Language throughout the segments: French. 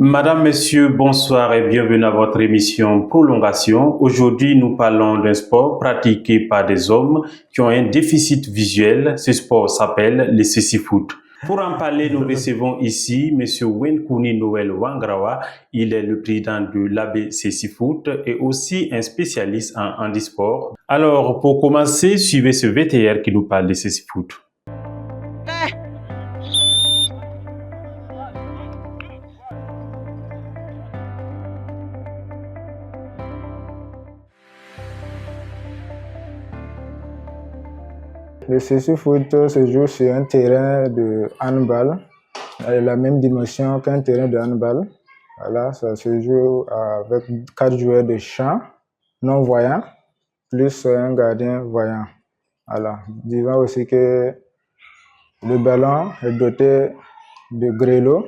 Madame, Messieurs, bonsoir et bienvenue à votre émission Prolongation. Aujourd'hui, nous parlons d'un sport pratiqué par des hommes qui ont un déficit visuel. Ce sport s'appelle le cécifoot. Pour en parler, nous recevons ici Monsieur Wenkouni Noël Wangrawa. Il est le président de l'AB Cécifoot et aussi un spécialiste en handisport. Alors, pour commencer, suivez ce VTR qui nous parle de cécifoot. Le cécifoot se joue sur un terrain de handball, la même dimension qu'un terrain de handball. Voilà, ça se joue avec 4 joueurs de champ non-voyants, plus un gardien voyant. Voilà. Disons aussi que le ballon est doté de grelot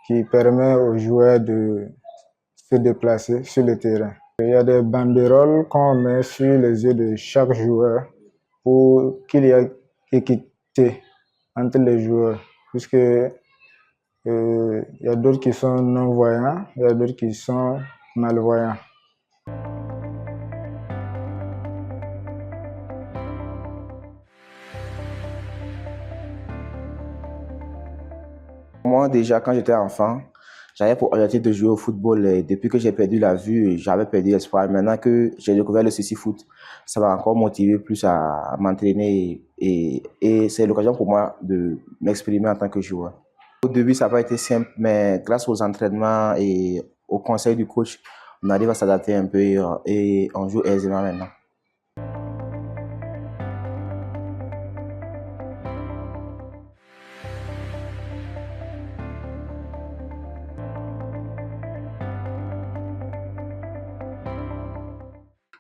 qui permet aux joueurs de se déplacer sur le terrain. Il y a des banderoles qu'on met sur les yeux de chaque joueur pour qu'il y ait équité entre les joueurs, puisque il y a d'autres qui sont non-voyants, il y a d'autres qui sont malvoyants. Moi, déjà, quand j'étais enfant, j'avais pour objectif de jouer au football. Et depuis que j'ai perdu la vue, j'avais perdu l'espoir. Maintenant que j'ai découvert le cécifoot, ça m'a encore motivé plus à m'entraîner et c'est l'occasion pour moi de m'exprimer en tant que joueur. Au début, ça n'a pas été simple, mais grâce aux entraînements et au conseil du coach, on arrive à s'adapter un peu et on joue aisément maintenant.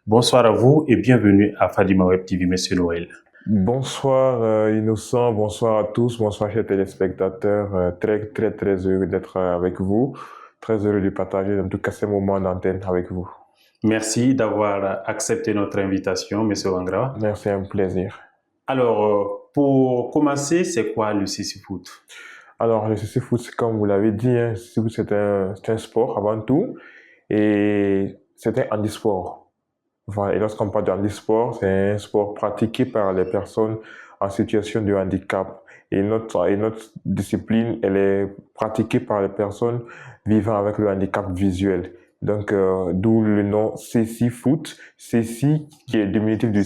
Bonsoir à vous et bienvenue à Fadima Web TV, Monsieur Noël. Bonsoir Innocent, bonsoir à tous, bonsoir chers téléspectateurs. Très heureux d'être avec vous, très heureux de partager en tout cas ces moments d'antenne avec vous. Merci d'avoir accepté notre invitation, Monsieur Wangra. Merci, un plaisir. Alors, pour commencer, c'est quoi le cécifoot? Alors, le cécifoot, comme vous l'avez dit, c'est un sport avant tout et c'est un handisport. Voilà. Et lorsqu'on parle de handisport, c'est un sport pratiqué par les personnes en situation de handicap. Et notre discipline, elle est pratiquée par les personnes vivant avec le handicap visuel. Donc, d'où le nom cécifoot. Céci, qui est diminutif de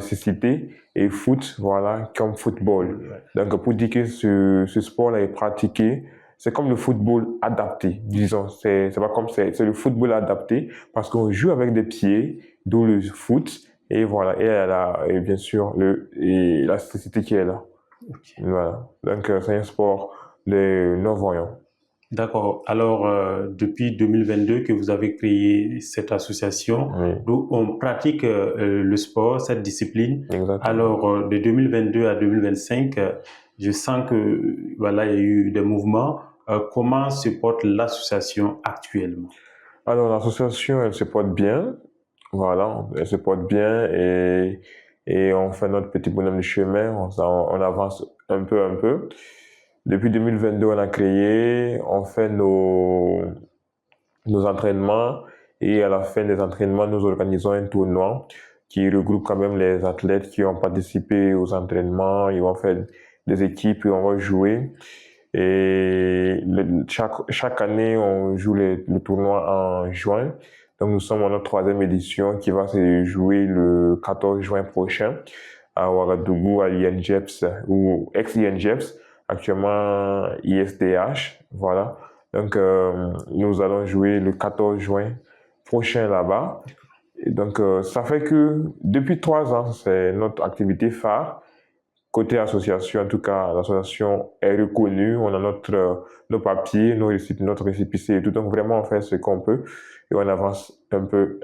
cécité, et foot, voilà, comme football. Donc, pour dire que ce sport-là est pratiqué, c'est comme le football adapté, disons. C'est pas comme c'est le football adapté parce qu'on joue avec des pieds, d'où le foot. Et voilà, et bien sûr la cécité qui est là. Okay. Voilà. Donc c'est un sport de non-voyants. D'accord. Alors, depuis 2022 que vous avez créé cette association, oui, où on pratique le sport, cette discipline. Exactement. Alors, de 2022 à 2025, je sens que voilà, il y a eu des mouvements. Comment se porte l'association actuellement? Alors, l'association, elle se porte bien. Voilà, elle se porte bien et on fait notre petit bonhomme de chemin. On avance un peu. Depuis 2022, on a créé, on fait nos entraînements et à la fin des entraînements, nous organisons un tournoi qui regroupe quand même les athlètes qui ont participé aux entraînements. Ils vont faire des équipes et on va jouer. Et chaque année, on joue le tournoi en juin. Donc, nous sommes à notre 3e édition qui va se jouer le 14 juin prochain à Ouagadougou, à l'INGEPS ou ex-INGEPS, actuellement ISDH. Voilà. Donc, nous allons jouer le 14 juin prochain là-bas. Et donc, ça fait que depuis 3 ans, c'est notre activité phare. Côté association, en tout cas, l'association est reconnue. On a nos papiers, notre récépissé et tout. Donc, vraiment, on fait ce qu'on peut et on avance un peu.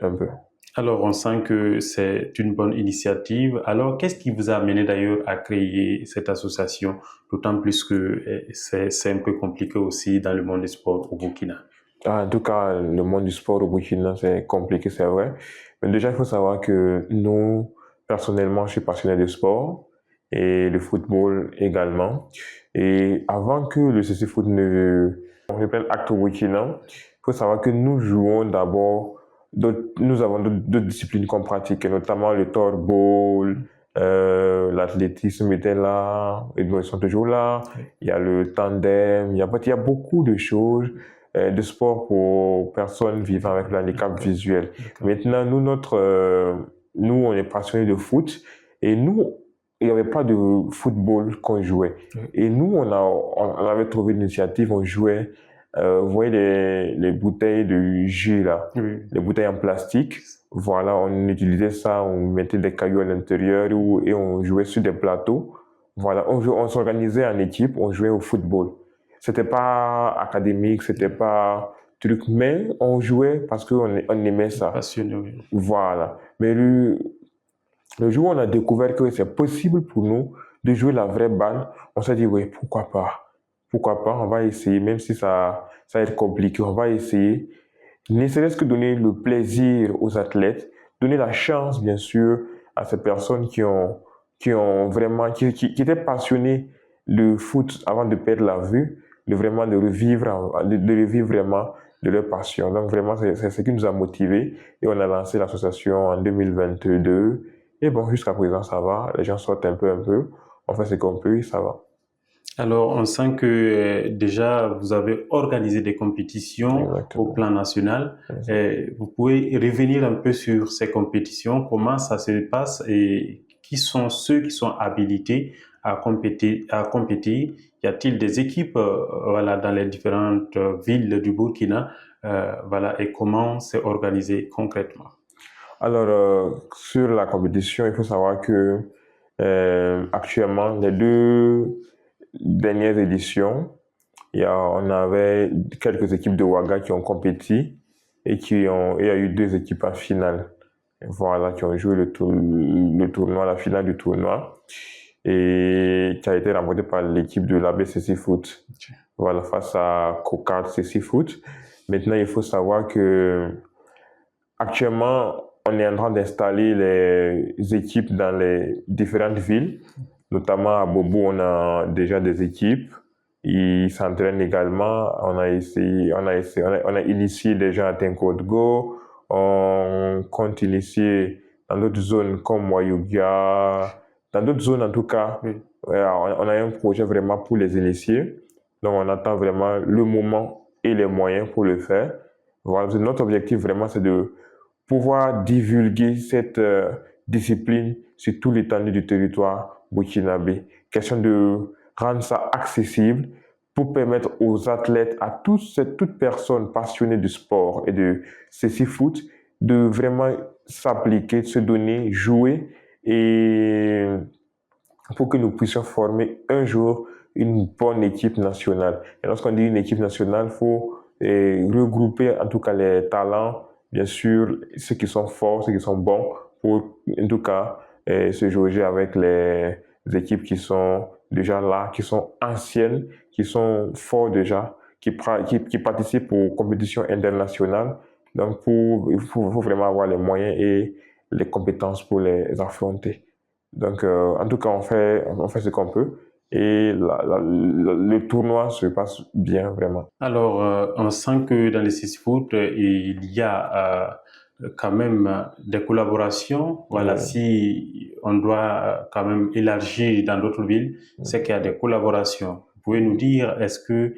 Alors, on sent que c'est une bonne initiative. Alors, qu'est-ce qui vous a amené d'ailleurs à créer cette association? D'autant plus que c'est un peu compliqué aussi dans le monde du sport au Burkina. En tout cas, le monde du sport au Burkina, c'est compliqué, c'est vrai. Mais déjà, il faut savoir que nous, personnellement, je suis passionné de sport et le football également. Et avant que le cécifoot ne On fait plein d'actes au Burkina. Il faut savoir que nous jouons d'abord, nous avons d'autres disciplines qu'on pratique, notamment le torball, l'athlétisme était là, ils sont toujours là. Il y a le tandem, il y a beaucoup de choses, de sport pour personnes vivant avec le handicap visuel. Maintenant, nous, on est passionnés de foot et nous, il n'y avait pas de football qu'on jouait. Et nous, on avait trouvé une initiative, on jouait, vous voyez les bouteilles de jus là, les bouteilles en plastique. Voilà, on utilisait ça, on mettait des cailloux à l'intérieur et on jouait sur des plateaux. Voilà, on s'organisait en équipe, on jouait au football. C'était pas académique, c'était pas truc, mais on jouait parce qu'on aimait ça. Passionné, oui. Voilà. Mais le jour où on a découvert que c'est possible pour nous de jouer la vraie balle, on s'est dit, oui, pourquoi pas? Pourquoi pas? On va essayer, même si ça va être compliqué, on va essayer. Ne serait-ce que donner le plaisir aux athlètes, donner la chance, bien sûr, à ces personnes qui étaient passionnées de foot avant de perdre la vue, de revivre vraiment de leur passion. Donc vraiment, c'est ce qui nous a motivés et on a lancé l'association en 2022. Et bon, jusqu'à présent, ça va. Les gens sortent un peu. On fait ce qu'on peut et ça va. Alors, on sent que déjà, vous avez organisé des compétitions au plan national. Vous pouvez revenir un peu sur ces compétitions, comment ça se passe et qui sont ceux qui sont habilités à compétir? Y a-t-il des équipes dans les différentes villes du Burkina et comment c'est organisé concrètement? Alors, sur la compétition, il faut savoir que actuellement, les 2 dernières éditions, on avait quelques équipes de Ouaga qui ont compéti et il y a eu 2 équipes en finale. Voilà, qui ont joué le tournoi, la finale du tournoi, et qui a été remportée par l'équipe de l'ABCC Foot. Voilà, face à Cocard CC Foot. Maintenant, il faut savoir que actuellement, on est en train d'installer les équipes dans les différentes villes. Notamment à Bobo, on a déjà des équipes. Ils s'entraînent également. On a initié déjà à Tenkodgo. On compte initier dans d'autres zones comme Wayugia. Dans d'autres zones, en tout cas, on a un projet vraiment pour les initier. Donc, on attend vraiment le moment et les moyens pour le faire. Voilà, notre objectif vraiment, c'est de pouvoir divulguer cette discipline sur tout l'étendue du territoire burkinabé. Question de rendre ça accessible pour permettre aux athlètes, à toute personne passionnée du sport et de CC Foot, de vraiment s'appliquer, de se donner, jouer, et pour que nous puissions former un jour une bonne équipe nationale. Et lorsqu'on dit une équipe nationale, il faut regrouper en tout cas les talents, bien sûr, ceux qui sont forts, ceux qui sont bons, pour en tout cas se jauger avec les équipes qui sont déjà là, qui sont anciennes, qui sont forts déjà, qui participent aux compétitions internationales. Donc, il faut vraiment avoir les moyens et les compétences pour les affronter. Donc, en tout cas, on fait ce qu'on peut. Et le tournoi se passe bien, vraiment. Alors, on sent que dans les CC Foot, il y a quand même des collaborations. Voilà, si on doit quand même élargir dans d'autres villes, c'est qu'il y a des collaborations. Vous pouvez nous dire, est-ce que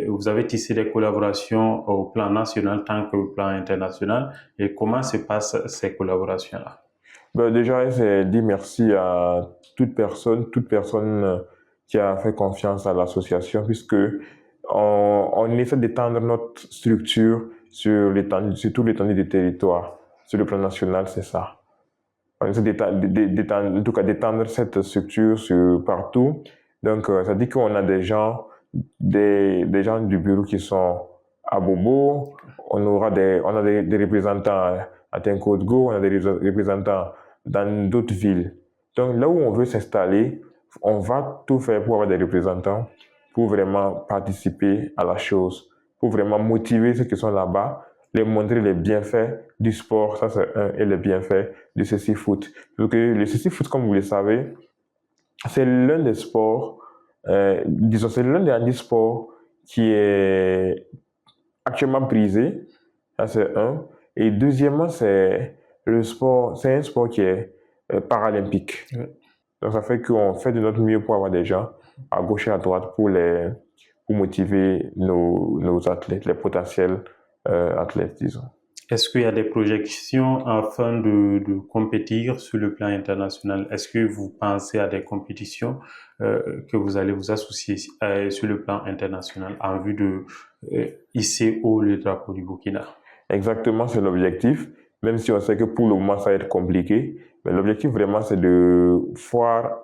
vous avez tissé des collaborations au plan national tant qu'au plan international, et comment se passent ces collaborations-là? Déjà, c'est dire merci à toute personne qui a fait confiance à l'association, puisque on essaie d'étendre notre structure sur tout l'étendue du territoire. Sur le plan national, c'est ça. On essaie d'étendre cette structure partout. Donc, ça dit qu'on a des gens du bureau qui sont à Bobo. On a des représentants à Tenkodgo, on a des représentants dans d'autres villes. Donc, là où on veut s'installer, on va tout faire pour avoir des représentants, pour vraiment participer à la chose, pour vraiment motiver ceux qui sont là-bas, les montrer les bienfaits du sport, ça c'est un, et les bienfaits du CC Foot. Donc, le CC Foot, comme vous le savez, c'est l'un des sports, c'est l'un des handisports qui est actuellement prisé. Ça, c'est un. Et deuxièmement, c'est le sport. C'est un sport qui est paralympique. Ouais. Donc, ça fait qu'on fait de notre mieux pour avoir des gens à gauche et à droite pour motiver nos athlètes, les potentiels athlètes, disons. Est-ce qu'il y a des projections afin de compétir sur le plan international? Est-ce que vous pensez à des compétitions que vous allez vous associer sur le plan international en vue de hisser haut le drapeau du Burkina? Exactement, c'est l'objectif, même si on sait que pour le moment, ça va être compliqué. Mais l'objectif vraiment, c'est de voir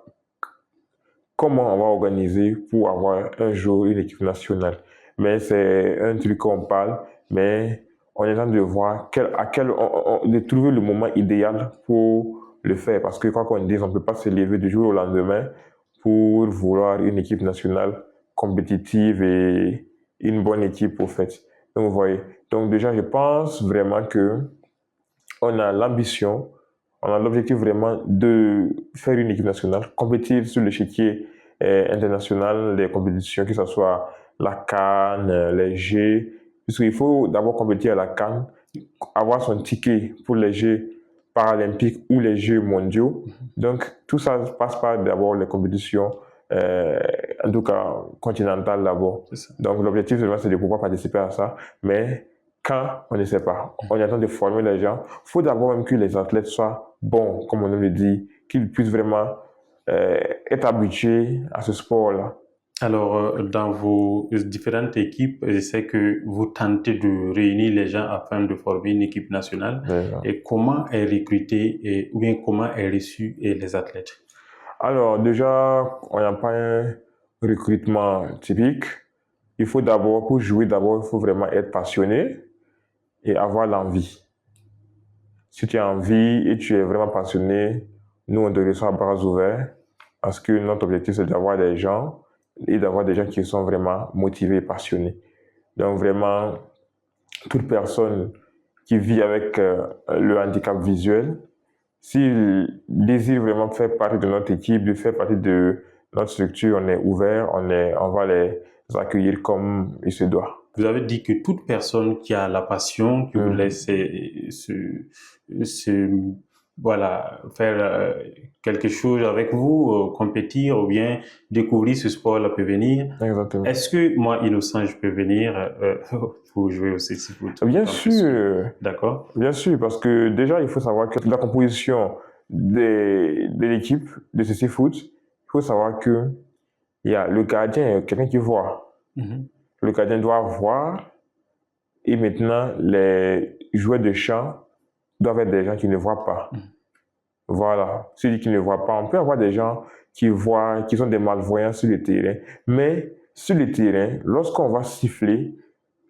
comment on va organiser pour avoir un jour une équipe nationale. Mais c'est un truc qu'on parle, mais on est en train de voir de trouver le moment idéal pour le faire. Parce que quoi qu'on dise, on ne peut pas se lever du jour au lendemain pour vouloir une équipe nationale compétitive et une bonne équipe au fait. Donc, vous voyez. Donc déjà, je pense vraiment que on a l'ambition, on a l'objectif vraiment de faire une équipe nationale, compétir sur l'échiquier international, les compétitions, que ce soit la CAN, les Jeux, puisqu'il faut d'abord compétir à la CAN, avoir son ticket pour les Jeux paralympiques ou les Jeux mondiaux. Donc tout ça passe par d'abord les compétitions, en tout cas continentales d'abord. Donc l'objectif vraiment c'est de pouvoir participer à ça, mais quand on ne sait pas, on est en train de former les gens. Il faut d'abord même que les athlètes soient bons, comme on le dit, qu'ils puissent vraiment être habitués à ce sport-là. Alors, dans vos différentes équipes, je sais que vous tentez de réunir les gens afin de former une équipe nationale. Déjà. Et comment est recruté ou bien comment est reçu les athlètes? Alors, déjà, on n'a pas un recrutement typique. Il faut d'abord, pour jouer, d'abord, il faut vraiment être passionné et avoir l'envie. Si tu as envie et tu es vraiment passionné, nous, on te reçoit à bras ouverts parce que notre objectif, c'est d'avoir des gens et d'avoir des gens qui sont vraiment motivés et passionnés. Donc, vraiment, toute personne qui vit avec le handicap visuel, s'il désire vraiment faire partie de notre équipe, de faire partie de notre structure, on est ouvert, on va les accueillir comme il se doit. Vous avez dit que toute personne qui a la passion, qui voulait voilà, faire quelque chose avec vous, compétir ou bien découvrir ce sport-là peut venir. Exactement. Est-ce que moi, innocent, je peux venir pour jouer au CC-Foot? Bien sûr. D'accord. Bien sûr, parce que déjà, il faut savoir que la composition de l'équipe de CC-Foot, il faut savoir que il y a le gardien, quelqu'un qui voit. Le gardien doit voir et maintenant, les joueurs de champ doivent être des gens qui ne voient pas. Voilà. Celui qui ne voit pas, on peut avoir des gens qui voient, qui sont des malvoyants sur le terrain. Mais sur le terrain, lorsqu'on va siffler,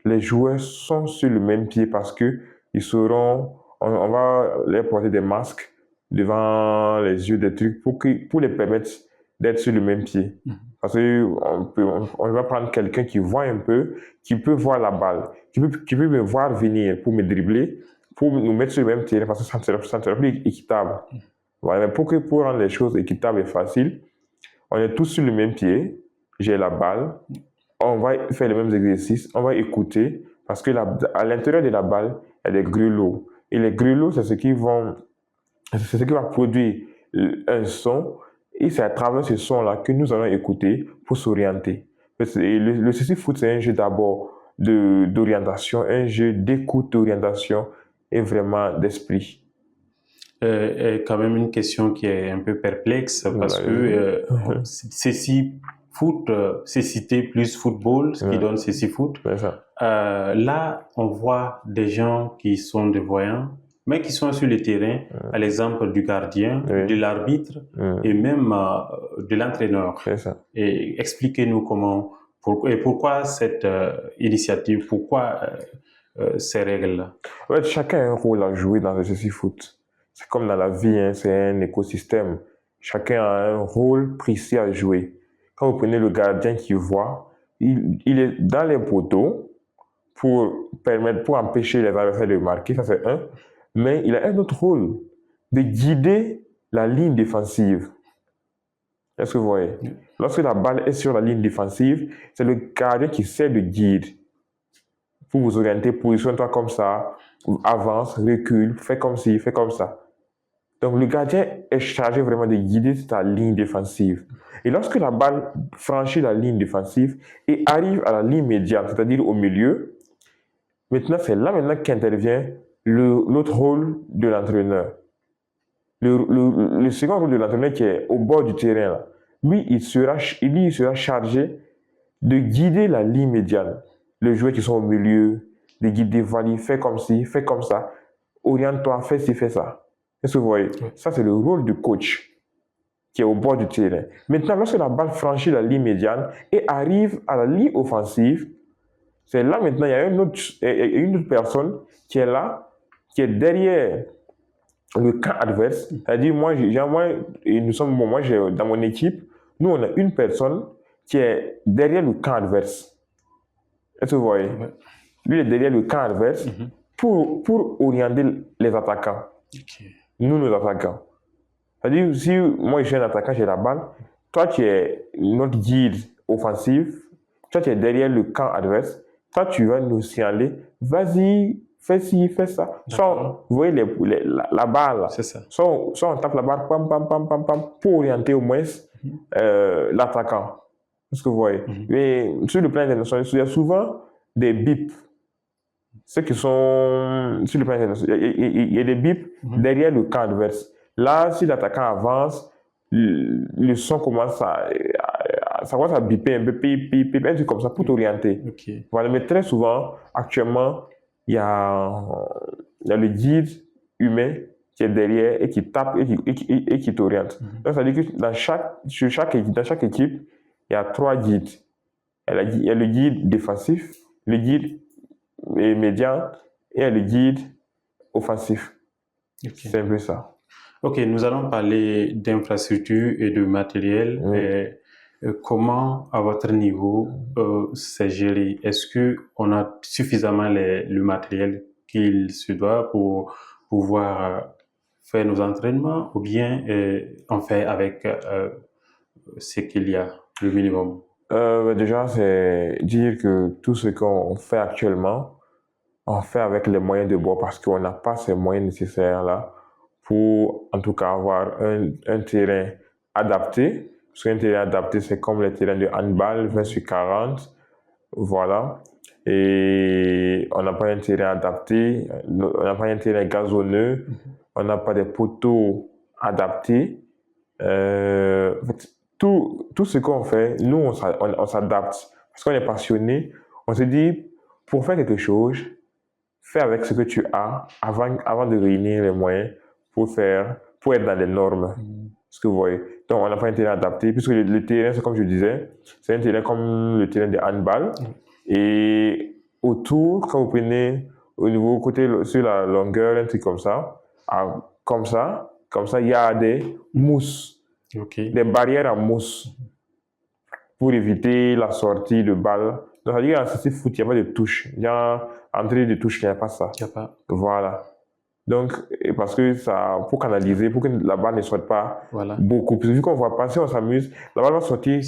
les joueurs sont sur le même pied parce que ils seront, on va leur porter des masques devant les yeux, des trucs pour les permettre d'être sur le même pied. Parce qu'on va prendre quelqu'un qui voit un peu, qui peut voir la balle, qui peut me voir venir pour me dribbler, pour nous mettre sur le même terrain parce que ça ne sera plus équitable. Voilà, mais pour rendre les choses équitables et faciles, on est tous sur le même pied, j'ai la balle, on va faire les mêmes exercices, on va écouter parce que à l'intérieur de la balle, il y a des grelots. Et les grelots, c'est ce qui va produire un son. Et c'est à travers ce son-là que nous allons écouter pour s'orienter. Le CC-Foot, c'est un jeu d'abord d'orientation, un jeu d'écoute, d'orientation et vraiment d'esprit. Quand même une question qui est un peu perplexe parce que CC-Foot, c'est cité plus football, ce qui donne CC-Foot. Là, on voit des gens qui sont des voyants, mais qui sont sur le terrain, à l'exemple du gardien, de l'arbitre et même de l'entraîneur. Et expliquez-nous pourquoi cette initiative, pourquoi ces règles-là. Ouais, chacun a un rôle à jouer dans le CC-Foot. C'est comme dans la vie, hein, c'est un écosystème. Chacun a un rôle précis à jouer. Quand vous prenez le gardien qui voit, il est dans les poteaux pour empêcher les adversaires de marquer, ça c'est un. Mais il a un autre rôle, de guider la ligne défensive. Est-ce que vous voyez? lorsque la balle est sur la ligne défensive, c'est le gardien qui sert de guide pour vous orienter, positionne-toi comme ça, avance, recule, fais comme ci, fais comme ça. Donc le gardien est chargé vraiment de guider ta ligne défensive. Et lorsque la balle franchit la ligne défensive et arrive à la ligne médiane, c'est-à-dire au milieu, maintenant c'est là maintenant qu'intervient l'autre rôle de l'entraîneur. Le second rôle de l'entraîneur qui est au bord du terrain, là, lui, il sera chargé de guider la ligne médiane. Les joueurs qui sont au milieu, de guider, Vali, fais comme ci, fais comme ça, oriente-toi, fais ci, fais ça. Est-ce que vous voyez? Ça, c'est le rôle du coach qui est au bord du terrain. Maintenant, lorsque la balle franchit la ligne médiane et arrive à la ligne offensive, c'est là maintenant, il y a une autre personne qui est là, qui est derrière le camp adverse. C'est-à-dire, moi, dans mon équipe, nous, on a une personne qui est derrière le camp adverse. Est-ce que vous voyez? Ouais. Lui, il est derrière le camp adverse pour orienter les attaquants. Okay. Nous, nos attaquants. C'est-à-dire, si moi, je suis un attaquant, j'ai la balle, toi, tu es notre guide offensif, toi, tu es derrière le camp adverse, toi, tu vas nous signaler, vas-y, fais ci, fais ça. Soit, vous voyez la balle, c'est ça. Soit on tape la balle, pam, pam, pam, pam, pam, pour orienter au moins l'attaquant. C'est ce que vous voyez. Mais sur le plan international, il y a souvent des bips. Ceux qui sont sur le plan international, il y a des bips derrière le camp adverse. Là, si l'attaquant avance, le son commence à biper un peu, un truc comme ça pour t'orienter. Okay. Voilà, mais très souvent, actuellement, il y a le guide humain qui est derrière et qui tape et qui t'oriente. Donc, ça veut dire que dans chaque équipe, il y a 3 guides. Il y a le guide défensif, le guide médian et le guide offensif. Okay. C'est un peu ça. Ok, nous allons parler d'infrastructures et de matériel. Oui. Comment, à votre niveau, c'est géré? Est-ce qu'on a suffisamment le matériel qu'il se doit pour pouvoir faire nos entraînements ou bien on fait avec ce qu'il y a, le minimum? Déjà, c'est dire que tout ce qu'on fait actuellement, on fait avec les moyens de bord parce qu'on n'a pas ces moyens nécessaires-là pour, en tout cas, avoir un terrain adapté. Parce qu'un terrain adapté, c'est comme les terrains de handball, 20/40, voilà. Et on n'a pas un terrain adapté, on n'a pas un terrain gazonneux, on n'a pas des poteaux adaptés. En fait, tout ce qu'on fait, nous, on s'adapte. Parce qu'on est passionné, on se dit, pour faire quelque chose, fais avec ce que tu as avant de réunir les moyens pour être dans les normes. Ce que vous voyez. Donc, on n'a pas un terrain adapté, puisque le terrain, c'est comme je disais, c'est un terrain comme le terrain de handball. Et autour, quand vous prenez au niveau côté, sur la longueur, un truc comme ça, il y a des mousses, des barrières en mousse pour éviter la sortie de balle. Donc, c'est-à-dire qu'en CC foot, il n'y a pas de touche. Il y a entrée de touche, il n'y a pas ça. Il n'y a pas. Voilà. Donc, parce que ça, pour canaliser, pour que la balle ne sorte pas beaucoup. Parce que vu qu'on voit passer, on s'amuse, la balle va sortir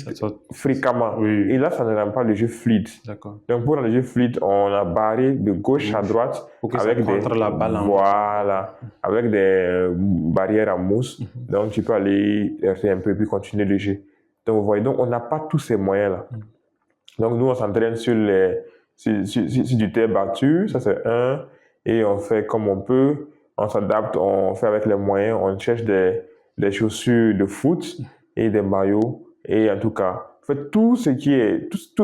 fréquemment. Oui. Et là, ça ne rend pas le jeu fluide. D'accord. Donc, pour rendre le jeu fluide, on a barré de gauche à droite avec la balle. Avec des barrières en mousse. Donc, tu peux aller faire un peu puis continuer le jeu. Donc, vous voyez, donc on n'a pas tous ces moyens-là. Donc, nous, on s'entraîne sur du terre battu, ça c'est un. Et on fait comme on peut, on s'adapte, on fait avec les moyens, on cherche des chaussures de foot et des maillots. Et en tout cas, tout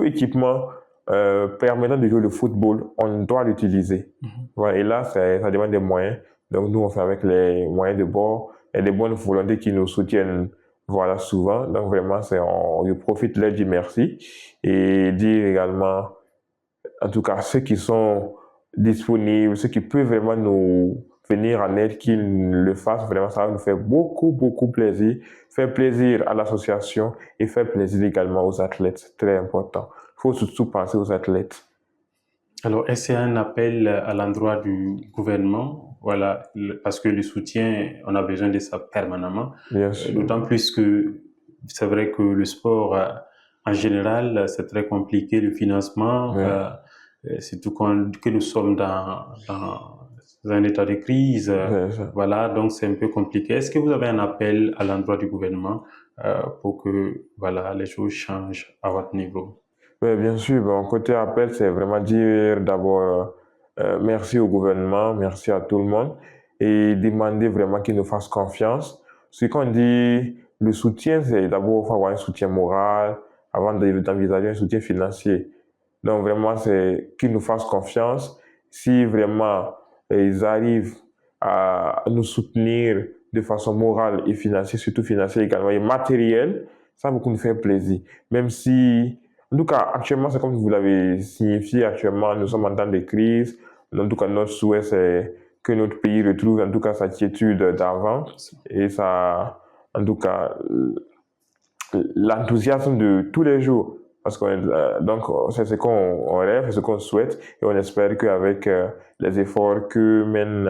équipement permettant de jouer le football, on doit l'utiliser. Voilà, et là, ça demande des moyens. Donc nous, on fait avec les moyens de bord et des bonnes volontés qui nous soutiennent souvent. Donc vraiment, on profite de leur dire merci et dire également, en tout cas, ceux qui sont disponibles, ceux qui peuvent vraiment nous venir en aide, qu'ils le fassent, vraiment, ça va nous faire beaucoup, beaucoup plaisir. Faire plaisir à l'association et faire plaisir également aux athlètes, c'est très important. Il faut surtout penser aux athlètes. Alors, est-ce qu'il y a un appel à l'endroit du gouvernement? Voilà, parce que le soutien, on a besoin de ça permanemment. Bien sûr. D'autant plus que c'est vrai que le sport, en général, c'est très compliqué, le financement, Oui. surtout que nous sommes dans un état de crise. C'est ça. Voilà, donc c'est un peu compliqué. Est-ce que vous avez un appel à l'endroit du gouvernement pour que voilà, les choses changent à votre niveau? Oui, bien sûr. Bon, côté appel, c'est vraiment dire d'abord merci au gouvernement, merci à tout le monde et demander vraiment qu'il nous fasse confiance. Ce qu'on dit, le soutien, c'est d'abord faut avoir un soutien moral avant d'envisager un soutien financier. Donc vraiment, c'est qu'ils nous fassent confiance. Si vraiment ils arrivent à nous soutenir de façon morale et financière, surtout financière également, et matérielle, ça va beaucoup nous faire plaisir. Même si, en tout cas, actuellement, c'est comme vous l'avez signifié, actuellement, nous sommes en temps de crise. En tout cas, notre souhait, c'est que notre pays retrouve, en tout cas, sa quiétude d'avant et ça, en tout cas, l'enthousiasme de tous les jours. Parce que donc c'est ce qu'on rêve, c'est ce qu'on souhaite et on espère qu'avec les efforts que mène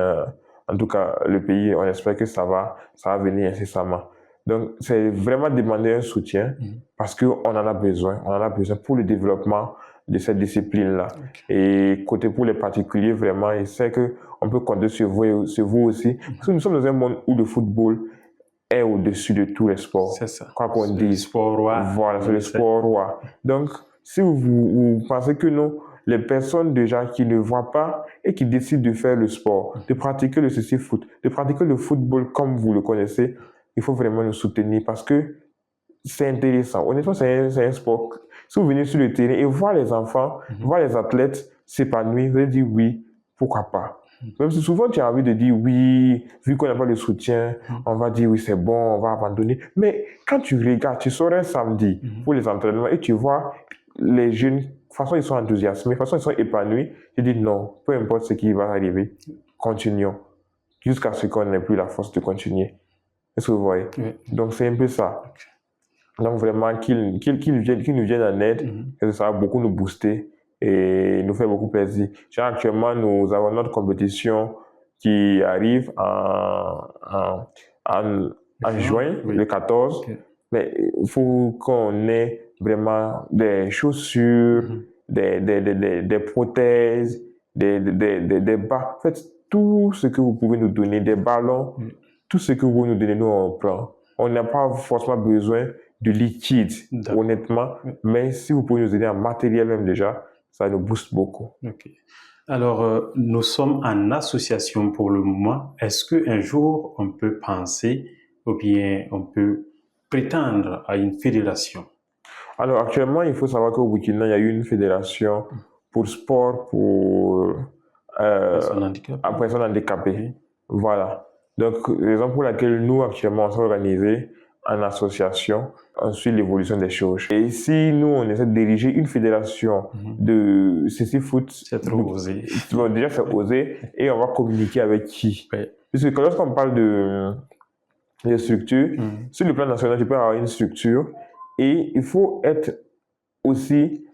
en tout cas le pays, on espère que ça va venir incessamment. Donc c'est vraiment demander un soutien parce qu'on en a besoin, pour le développement de cette discipline-là. Et côté pour les particuliers, vraiment, il sait qu'on peut compter sur vous aussi. Parce que nous sommes dans un monde où le football est au-dessus de tous les sports. C'est ça. Quoi qu'on C'est le dise. sport roi. Voilà, c'est le sport roi. Donc, si vous pensez que non, les personnes déjà qui ne voient pas et qui décident de faire le sport, de pratiquer le foot, de pratiquer le football comme vous le connaissez, il faut vraiment nous soutenir parce que c'est intéressant. Honnêtement, c'est un sport. Si vous venez sur le terrain et voir les enfants, voir les athlètes s'épanouir, vous allez dire oui, pourquoi pas. Même si souvent tu as envie de dire oui, vu qu'on n'a pas le soutien, on va dire oui, c'est bon, on va abandonner. Mais quand tu regardes, tu sors un samedi pour les entraînements et tu vois les jeunes, de toute façon ils sont enthousiasmés, de toute façon ils sont épanouis, tu dis non, peu importe ce qui va arriver, continuons, jusqu'à ce qu'on n'ait plus la force de continuer. Est-ce que vous voyez? Oui. Donc c'est un peu ça. Donc vraiment qu'ils nous viennent en aide, et ça va beaucoup nous booster et nous faire beaucoup plaisir. Genre, actuellement, nous avons notre compétition qui arrive en juin, Oui. le 14. Mais il faut qu'on ait vraiment des chaussures, des prothèses, des bas. En fait, tout ce que vous pouvez nous donner, des ballons, tout ce que vous nous donnez, nous on prend. On n'a pas forcément besoin de liquide, honnêtement, mais si vous pouvez nous donner un matériel même déjà, ça nous booste beaucoup. Ok. Alors, nous sommes en association pour le moment. Est-ce qu'un jour, on peut penser ou bien on peut prétendre à une fédération? Alors, actuellement, il faut savoir qu'au Burkina, il y a eu une fédération pour sport pour personnes handicapées. Voilà. Donc, raison pour laquelle nous, actuellement, on s'est organisés en association, on suit l'évolution des choses. Et si nous, on essaie de diriger une fédération de CC Foot, c'est trop osé. Bon, déjà, c'est osé, et on va communiquer avec qui? Oui. Parce que lorsqu'on parle de structure, sur le plan national, tu peux avoir une structure, et il faut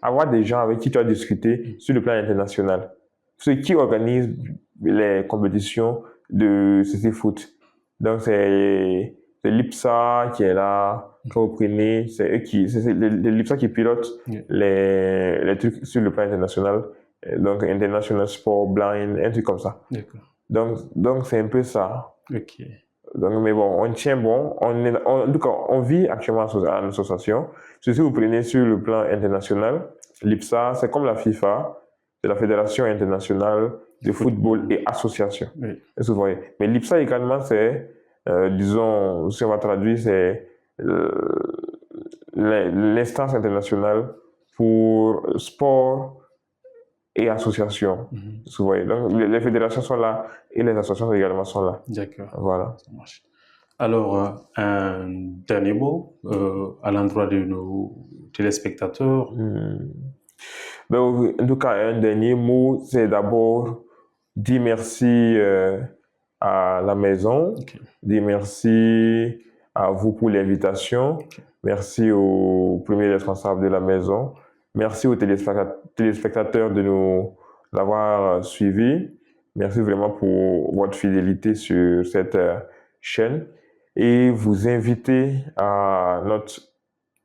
avoir des gens avec qui tu as discuté sur le plan international. Ceux qui organisent les compétitions de CC Foot. Donc, c'est l'IPSA qui est là, quand vous prenez, c'est l'IPSA qui pilote les trucs sur le plan international. Donc, International Sport Blind, un truc comme ça. Donc c'est un peu ça. Ok. Donc, mais bon, on tient bon. En tout cas, on vit actuellement en association. Si vous prenez sur le plan international, l'IPSA, c'est comme la FIFA, c'est la Fédération internationale de football et association. Oui. Est-ce que vous voyez? Mais l'IPSA également, c'est, disons, si on va traduire, c'est l'instance internationale pour sport et association. Est-ce que vous voyez? Donc, les fédérations sont là et les associations également sont là. D'accord. Voilà. Ça marche. Alors, un dernier mot à l'endroit de nos téléspectateurs. Ben, en tout cas, un dernier mot, c'est d'abord dire merci à la maison, dire merci à vous pour l'invitation, merci au premier responsable de la maison, merci aux téléspectateurs de nous l'avoir suivi, merci vraiment pour votre fidélité sur cette chaîne et vous inviter à notre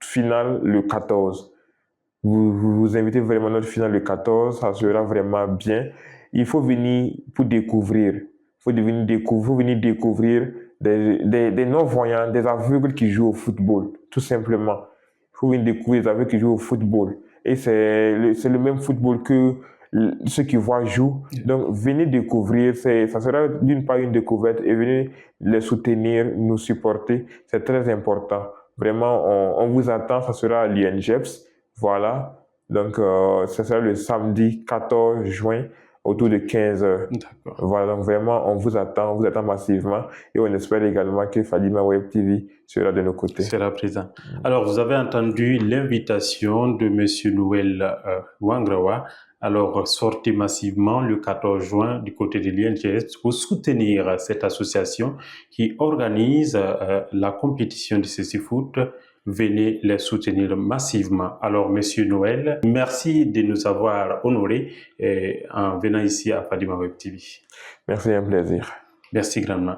finale le 14. Vous invitez vraiment à notre finale le 14, ça sera vraiment bien. Il faut venir pour découvrir. Il faut venir découvrir des non-voyants, des aveugles qui jouent au football, tout simplement. Il faut venir découvrir des aveugles qui jouent au football. Et c'est le même football que ceux qui voient jouent. Donc, venez découvrir. Ça sera d'une part une découverte et venez les soutenir, nous supporter. C'est très important. Vraiment, on vous attend. Ça sera à l'INGEPS. Voilà. Donc, ça sera le samedi 14 juin autour de 15h. Voilà, donc vraiment, on vous attend massivement et on espère également que Fadima Web TV sera de nos côtés. Sera présent. Alors, vous avez entendu l'invitation de M. Noël Wangrawa. Alors, sortez massivement le 14 juin du côté de l'INGS pour soutenir cette association qui organise la compétition de cécifoot. Venez les soutenir massivement. Alors, Monsieur Noël, merci de nous avoir honorés en venant ici à Fadima Web TV. Merci, un plaisir. Merci grandement.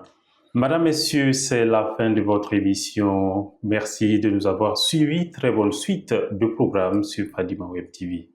Madame, Messieurs, c'est la fin de votre émission. Merci de nous avoir suivis. Très bonne suite de programmes sur Fadima Web TV.